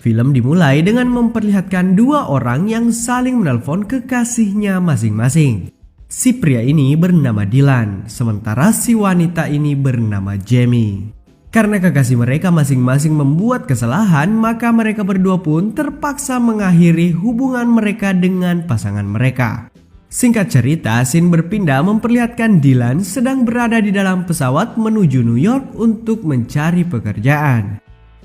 Film dimulai dengan memperlihatkan dua orang yang saling menelpon kekasihnya masing-masing. Si pria ini bernama Dylan, sementara si wanita ini bernama Jamie. Karena kekasih mereka masing-masing membuat kesalahan, maka mereka berdua pun terpaksa mengakhiri hubungan mereka dengan pasangan mereka. Singkat cerita, scene berpindah memperlihatkan Dylan sedang berada di dalam pesawat menuju New York untuk mencari pekerjaan.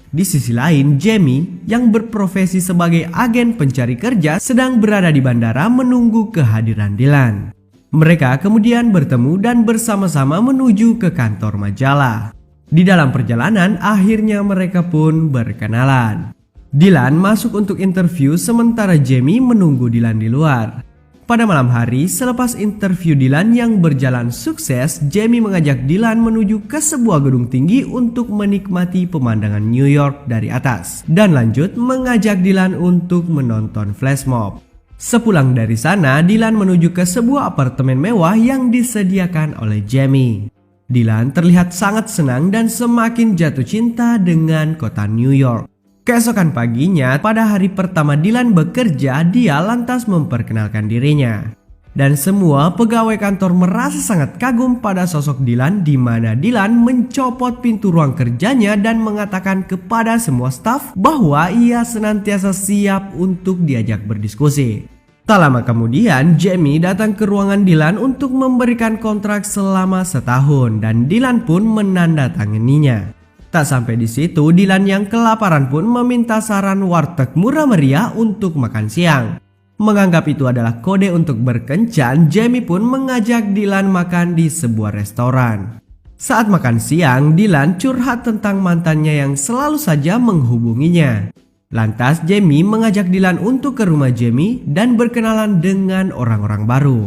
Di sisi lain, Jamie yang berprofesi sebagai agen pencari kerja sedang berada di bandara menunggu kehadiran Dylan. Mereka kemudian bertemu dan bersama-sama menuju ke kantor majalah. Di dalam perjalanan, akhirnya mereka pun berkenalan. Dylan masuk untuk interview sementara Jamie menunggu Dylan di luar. Pada malam hari, selepas interview Dylan yang berjalan sukses, Jamie mengajak Dylan menuju ke sebuah gedung tinggi untuk menikmati pemandangan New York dari atas. Dan lanjut mengajak Dylan untuk menonton flash mob. Sepulang dari sana, Dylan menuju ke sebuah apartemen mewah yang disediakan oleh Jamie. Dylan terlihat sangat senang dan semakin jatuh cinta dengan kota New York. Keesokan paginya, pada hari pertama Dylan bekerja, dia lantas memperkenalkan dirinya. Dan semua pegawai kantor merasa sangat kagum pada sosok Dylan, di mana Dylan mencopot pintu ruang kerjanya dan mengatakan kepada semua staf bahwa ia senantiasa siap untuk diajak berdiskusi. Tak lama kemudian, Jamie datang ke ruangan Dylan untuk memberikan kontrak selama setahun dan Dylan pun menandatanganinya. Tak sampai di situ, Dylan yang kelaparan pun meminta saran warteg murah meriah untuk makan siang. Menganggap itu adalah kode untuk berkencan, Jamie pun mengajak Dylan makan di sebuah restoran. Saat makan siang, Dylan curhat tentang mantannya yang selalu saja menghubunginya. Lantas Jamie mengajak Dylan untuk ke rumah Jamie dan berkenalan dengan orang-orang baru.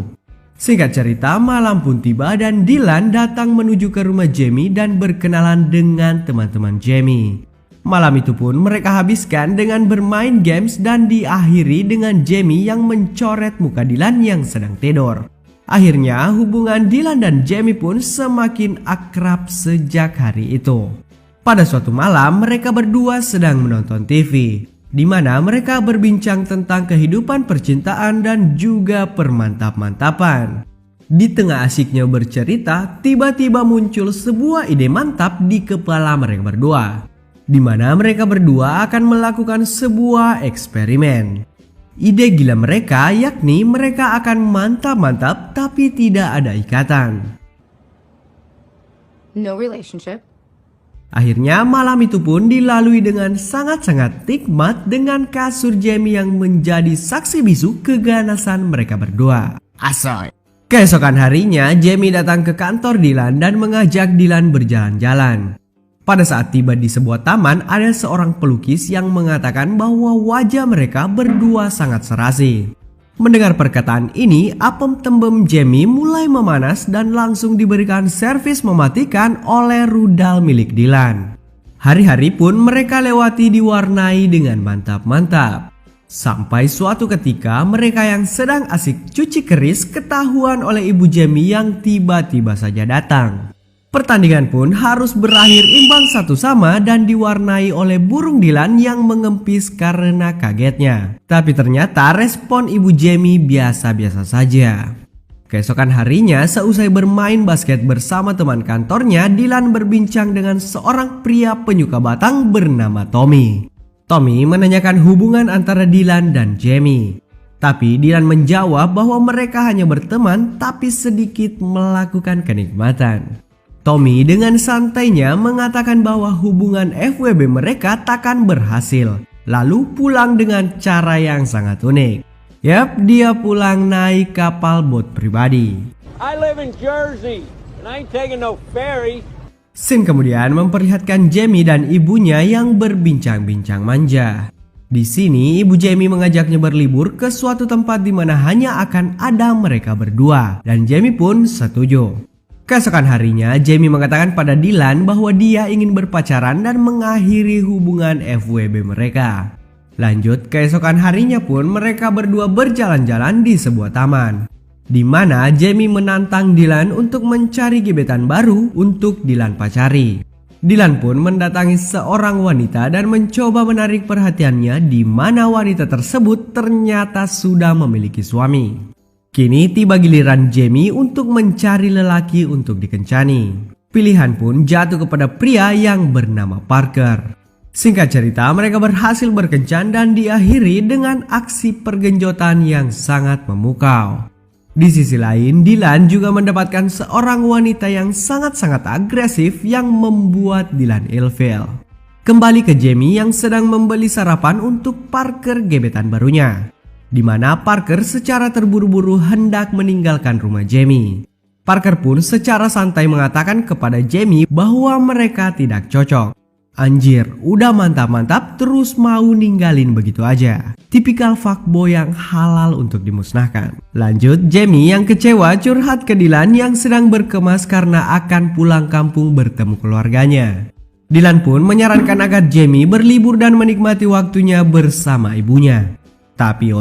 Singkat cerita, malam pun tiba dan Dylan datang menuju ke rumah Jamie dan berkenalan dengan teman-teman Jamie. Malam itu pun mereka habiskan dengan bermain games dan diakhiri dengan Jamie yang mencoret muka Dylan yang sedang tidur. Akhirnya hubungan Dylan dan Jamie pun semakin akrab sejak hari itu. Pada suatu malam mereka berdua sedang menonton TV, di mana mereka berbincang tentang kehidupan percintaan dan juga permantap-mantapan. Di tengah asiknya bercerita, tiba-tiba muncul sebuah ide mantap di kepala mereka berdua, di mana mereka berdua akan melakukan sebuah eksperimen. Ide gila mereka yakni mereka akan mantap-mantap tapi tidak ada ikatan. No relationship. Akhirnya malam itu pun dilalui dengan sangat-sangat nikmat dengan kasur Jamie yang menjadi saksi bisu keganasan mereka berdua. Asoy. Keesokan harinya Jamie datang ke kantor Dylan dan mengajak Dylan berjalan-jalan. Pada saat tiba di sebuah taman, ada seorang pelukis yang mengatakan bahwa wajah mereka berdua sangat serasi. Mendengar perkataan ini, apem tembem Jamie mulai memanas dan langsung diberikan servis mematikan oleh rudal milik Dylan. Hari-hari pun mereka lewati diwarnai dengan mantap-mantap. Sampai suatu ketika mereka yang sedang asik cuci keris ketahuan oleh ibu Jamie yang tiba-tiba saja datang. Pertandingan pun harus berakhir imbang 1-1 dan diwarnai oleh burung Dylan yang mengempis karena kagetnya. Tapi ternyata respon ibu Jamie biasa-biasa saja. Keesokan harinya, seusai bermain basket bersama teman kantornya, Dylan berbincang dengan seorang pria penyuka batang bernama Tommy. Tommy menanyakan hubungan antara Dylan dan Jamie. Tapi Dylan menjawab bahwa mereka hanya berteman tapi sedikit melakukan kenikmatan. Tommy dengan santainya mengatakan bahwa hubungan FWB mereka takkan berhasil, lalu pulang dengan cara yang sangat unik. Yap, dia pulang naik kapal bot pribadi. I live in Jersey and I ain't taking no ferry. Scene kemudian memperlihatkan Jamie dan ibunya yang berbincang-bincang manja. Di sini ibu Jamie mengajaknya berlibur ke suatu tempat di mana hanya akan ada mereka berdua dan Jamie pun setuju. Keesokan harinya, Jamie mengatakan pada Dylan bahwa dia ingin berpacaran dan mengakhiri hubungan FWB mereka. Lanjut, keesokan harinya pun mereka berdua berjalan-jalan di sebuah taman, di mana Jamie menantang Dylan untuk mencari gebetan baru untuk Dylan pacari. Dylan pun mendatangi seorang wanita dan mencoba menarik perhatiannya, di mana wanita tersebut ternyata sudah memiliki suami. Kini tiba giliran Jamie untuk mencari lelaki untuk dikencani. Pilihan pun jatuh kepada pria yang bernama Parker. Singkat cerita, mereka berhasil berkencan dan diakhiri dengan aksi pergenjotan yang sangat memukau. Di sisi lain, Dylan juga mendapatkan seorang wanita yang sangat-sangat agresif yang membuat Dylan ilfeel. Kembali ke Jamie yang sedang membeli sarapan untuk Parker gebetan barunya, di mana Parker secara terburu-buru hendak meninggalkan rumah Jamie. Parker pun secara santai mengatakan kepada Jamie bahwa mereka tidak cocok. Anjir, udah mantap-mantap terus mau ninggalin begitu aja. Tipikal fuckboy yang halal untuk dimusnahkan. Lanjut, Jamie yang kecewa curhat ke Dylan yang sedang berkemas karena akan pulang kampung bertemu keluarganya. Dylan pun menyarankan agar Jamie berlibur dan menikmati waktunya bersama ibunya. Tapi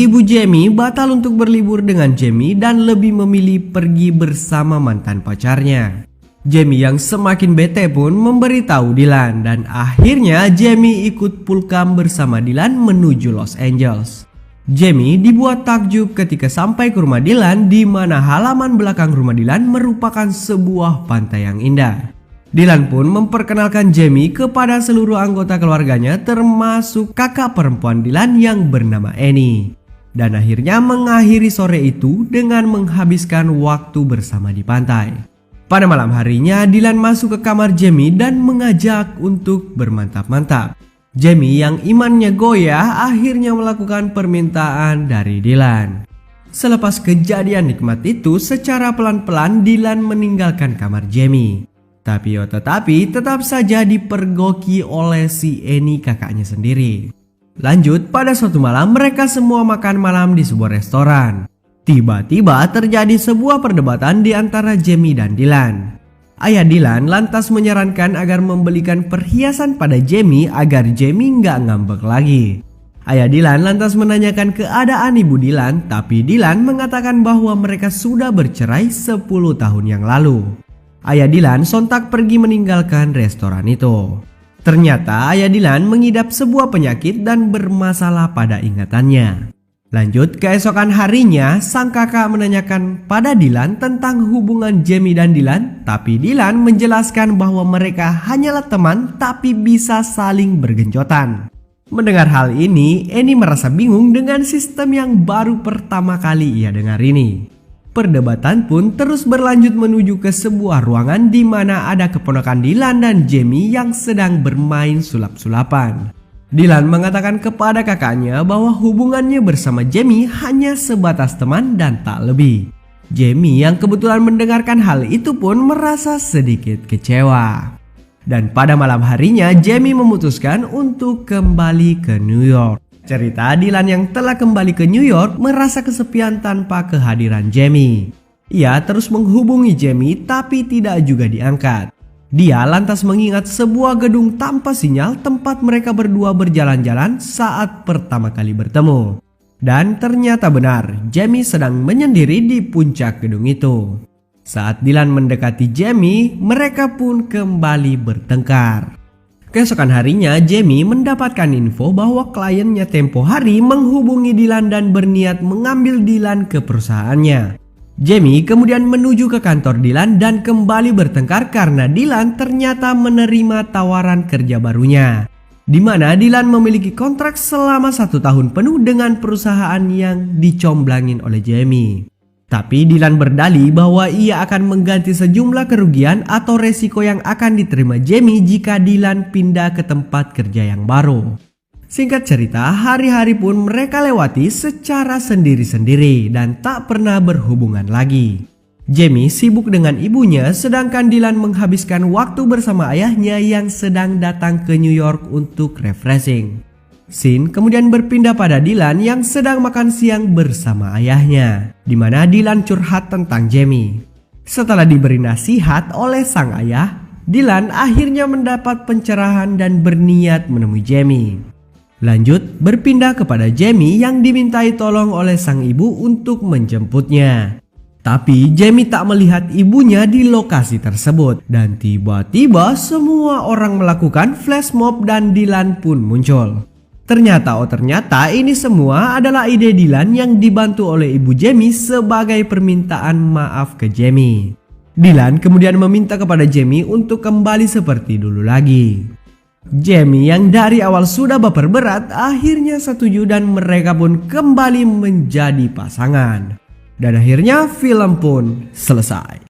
ibu Jamie batal untuk berlibur dengan Jamie dan lebih memilih pergi bersama mantan pacarnya. Jamie yang semakin bete pun memberitahu Dylan dan akhirnya Jamie ikut pulkam bersama Dylan menuju Los Angeles. Jamie dibuat takjub ketika sampai ke rumah Dylan, di mana halaman belakang rumah Dylan merupakan sebuah pantai yang indah. Dylan pun memperkenalkan Jamie kepada seluruh anggota keluarganya termasuk kakak perempuan Dylan yang bernama Annie. Dan akhirnya mengakhiri sore itu dengan menghabiskan waktu bersama di pantai. Pada malam harinya, Dylan masuk ke kamar Jamie dan mengajak untuk bermantap-mantap. Jamie yang imannya goyah akhirnya melakukan permintaan dari Dylan. Selepas kejadian nikmat itu, secara pelan-pelan Dylan meninggalkan kamar Jamie. Tapi tetap saja dipergoki oleh si Annie kakaknya sendiri. Lanjut, pada suatu malam mereka semua makan malam di sebuah restoran. Tiba-tiba terjadi sebuah perdebatan di antara Jamie dan Dylan. Ayah Dylan lantas menyarankan agar membelikan perhiasan pada Jamie agar Jamie nggak ngambek lagi. Ayah Dylan lantas menanyakan keadaan ibu Dylan, tapi Dylan mengatakan bahwa mereka sudah bercerai 10 tahun yang lalu. Ayah Dylan sontak pergi meninggalkan restoran itu. Ternyata ayah Dylan mengidap sebuah penyakit dan bermasalah pada ingatannya. Lanjut, keesokan harinya sang kakak menanyakan pada Dylan tentang hubungan Jamie dan Dylan, tapi Dylan menjelaskan bahwa mereka hanyalah teman tapi bisa saling bergenjotan. Mendengar hal ini, Annie merasa bingung dengan sistem yang baru pertama kali ia dengar ini. Perdebatan pun terus berlanjut menuju ke sebuah ruangan di mana ada keponakan Dylan dan Jamie yang sedang bermain sulap-sulapan. Dylan mengatakan kepada kakaknya bahwa hubungannya bersama Jamie hanya sebatas teman dan tak lebih. Jamie yang kebetulan mendengarkan hal itu pun merasa sedikit kecewa. Dan pada malam harinya Jamie memutuskan untuk kembali ke New York. Cerita Dylan yang telah kembali ke New York merasa kesepian tanpa kehadiran Jamie. Ia terus menghubungi Jamie tapi tidak juga diangkat. Dia lantas mengingat sebuah gedung tanpa sinyal tempat mereka berdua berjalan-jalan saat pertama kali bertemu. Dan ternyata benar, Jamie sedang menyendiri di puncak gedung itu. Saat Dylan mendekati Jamie, mereka pun kembali bertengkar. Keesokan harinya, Jamie mendapatkan info bahwa kliennya tempo hari menghubungi Dylan dan berniat mengambil Dylan ke perusahaannya. Jamie kemudian menuju ke kantor Dylan dan kembali bertengkar karena Dylan ternyata menerima tawaran kerja barunya, di mana Dylan memiliki kontrak selama 1 tahun penuh dengan perusahaan yang dicomblangin oleh Jamie. Tapi Dylan berdalih bahwa ia akan mengganti sejumlah kerugian atau resiko yang akan diterima Jamie jika Dylan pindah ke tempat kerja yang baru. Singkat cerita, hari-hari pun mereka lewati secara sendiri-sendiri dan tak pernah berhubungan lagi. Jamie sibuk dengan ibunya, sedangkan Dylan menghabiskan waktu bersama ayahnya yang sedang datang ke New York untuk refreshing. Scene kemudian berpindah pada Dylan yang sedang makan siang bersama ayahnya, di mana Dylan curhat tentang Jamie. Setelah diberi nasihat oleh sang ayah, Dylan akhirnya mendapat pencerahan dan berniat menemui Jamie. Lanjut, berpindah kepada Jamie yang dimintai tolong oleh sang ibu untuk menjemputnya. Tapi Jamie tak melihat ibunya di lokasi tersebut. Dan tiba-tiba semua orang melakukan flash mob dan Dylan pun muncul. Ternyata ini semua adalah ide Dylan yang dibantu oleh ibu Jamie sebagai permintaan maaf ke Jamie. Dylan kemudian meminta kepada Jamie untuk kembali seperti dulu lagi. Jamie yang dari awal sudah baper berat akhirnya setuju dan mereka pun kembali menjadi pasangan. Dan akhirnya film pun selesai.